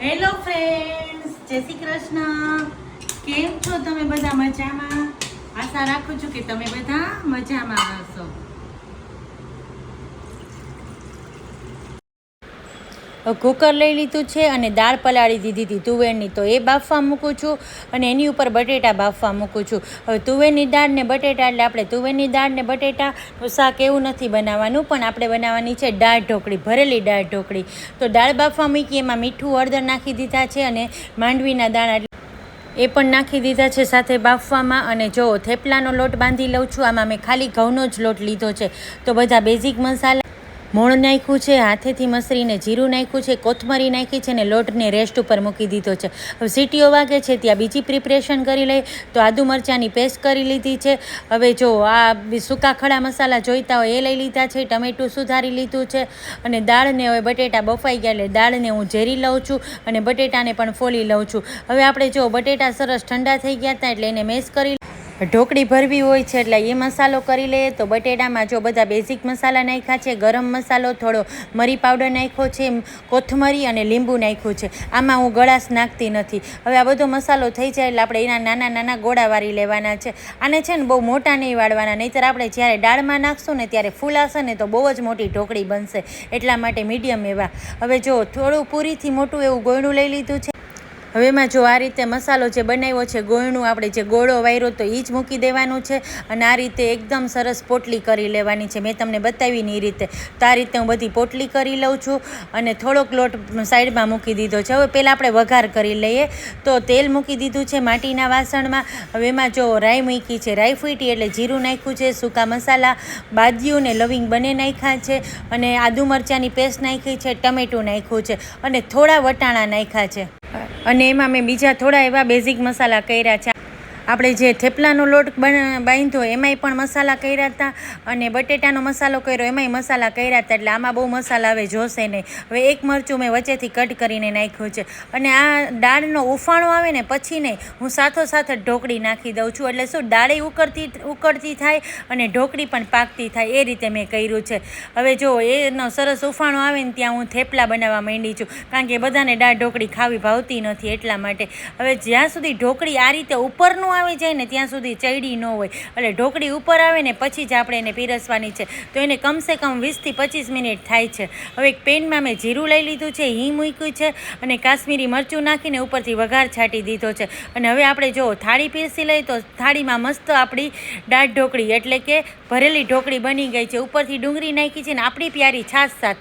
Hello friends, જય શ્રી કૃષ્ણ. કેમ છો તમે બધા? મજામાં? આશા રાખું છું કે તમે બધા મજામાં હશો. કુકર લઈ લીધું છે અને દાળ પલાળી દીધી હતી તુવેરની, તો એ બાફવા મૂકું છું અને એની ઉપર બટેટા બાફવા મૂકું છું. હવે તુવેરની દાળ ને બટેટા એટલે આપણે તુવેરની દાળ ને બટેટાનું શાક એવું નથી બનાવવાનું, પણ આપણે બનાવવાની છે દાળ ઢોકળી, ભરેલી દાળ ઢોકળી. તો દાળ બાફવા મૂકી, એમાં મીઠું હળદર નાખી દીધા છે અને માંડવીના દાણા એ પણ નાખી દીધા છે સાથે બાફવામાં. અને જો થેપલાનો લોટ બાંધી લઉં છું. આમાં મેં ખાલી ઘઉંનો જ લોટ લીધો છે. તો બધા બેઝિક મસાલા મોણ નાખ્યું છે, હાથેથી મસરીને જીરું નાખ્યું છે, કોથમરી નાખી છે અને લોટને રેસ્ટ ઉપર મૂકી દીધો છે. હવે સીટીઓ વાગે છે ત્યાં બીજી પ્રિપરેશન કરી લઈ. તો આદુ મરચાંની પેસ્ટ કરી લીધી છે. હવે જો આ સૂકા ખડા મસાલા જોઈતા હોય એ લઈ લીધા છે, ટમેટું સુધારી લીધું છે અને દાળને હવે બટેટા બફાઈ ગયા એટલે દાળને હું ઝેરી લઉં છું અને બટેટાને પણ ફોલી લઉં છું. હવે આપણે જો બટેટા સરસ ઠંડા થઈ ગયા હતા એટલે એને મેશ કરી ઢોકળી ભરવી હોય છે એટલે એ મસાલો કરી લઈએ. તો બટેટામાં જો બધા બેઝિક મસાલા નાખ્યા છે, ગરમ મસાલો, થોડો મરી પાવડર નાખ્યો છે, કોથમરી અને લીંબુ નાખ્યું છે. આમાં હું ગળાશ નાખતી નથી. હવે આ બધો મસાલો થઈ જાય એટલે આપણે એના નાના નાના ગોળા વાળી લેવાના છે. આને છે ને બહુ મોટા નહીં વાળવાના, નહીંતર આપણે જ્યારે દાળમાં નાખશું ને ત્યારે ફૂલાશે ને તો બહુ જ મોટી ઢોકળી બનશે. એટલા માટે મીડિયમ એવા. હવે જો થોડું પૂરીથી મોટું એવું ગોયણું લઈ લીધું છે. હવે એમાં જો આ રીતે મસાલો જે બનાવ્યો છે ગોળનું, આપણે જે ગોળો વાર્યો તો એ જ મૂકી દેવાનું છે અને આ રીતે એકદમ સરસ પોટલી કરી લેવાની છે. મેં તમને બતાવીને એ રીતે. તો આ રીતે હું બધી પોટલી કરી લઉં છું અને થોડોક લોટ સાઈડમાં મૂકી દીધો છે. હવે પહેલાં આપણે વઘાર કરી લઈએ. તો તેલ મૂકી દીધું છે માટીના વાસણમાં. હવે એમાં જો રાઈ મૂકી છે, રાઈ ફૂટી એટલે જીરું નાખ્યું છે, સૂકા મસાલા, બાદિયું ને લવિંગ બંને નાખ્યા છે અને આદુ મરચાંની પેસ્ટ નાખી છે, ટમેટું નાખ્યું છે અને થોડા વટાણા નાખ્યા છે. અને એમાં મેં બીજા થોડા એવા બેઝિક મસાલા કર્યા છે. આપણે જે થેપલાનો લોટ બાંધ્યો એમાંય પણ મસાલા કર્યા હતા અને બટેટાનો મસાલો કર્યો એમાંય મસાલા કર્યા હતા. એટલે આમાં બહુ મસાલા હવે જોશે નહીં. હવે એક મરચું મેં વચ્ચેથી કટ કરીને નાખ્યું છે અને આ દાળનો ઉફાણો આવે ને પછી નહીં, હું સાથોસાથ ઢોકળી નાખી દઉં છું. એટલે શું, દાળે ઉકળતી થાય અને ઢોકળી પણ પાકતી થાય, એ રીતે મેં કર્યું છે. હવે જો એનો સરસ ઉફાણો આવે ને ત્યાં હું થેપલા બનાવવા માંડી છું, કારણ કે બધાને દાળ ઢોકળી ખાવી ભાવતી નથી એટલા માટે. હવે જ્યાં સુધી ઢોકળી આ રીતે ઉપરનું આવી જાય ને ત્યાં સુધી ચડી ન હોય, એટલે ઢોકળી ઉપર આવે ને પછી જ આપણે એને પીરસવાની છે. તો એને કમસે કમ 20 થી 25 મિનિટ થાય છે. હવે એક પેનમાં મેં જીરું લઈ લીધું છે, હિંગ મૂક્યું છે અને કાશ્મીરી મરચું નાખીને ઉપરથી વઘાર છાંટી દીધો છે. અને હવે આપણે જો થાળી પીરસી લઈએ તો થાળીમાં મસ્ત આપણી દાળ ઢોકળી એટલે કે ભરેલી ઢોકળી બની ગઈ છે. ઉપરથી ડુંગળી નાખી છે ને આપણી પ્યારી છાશ સાથે.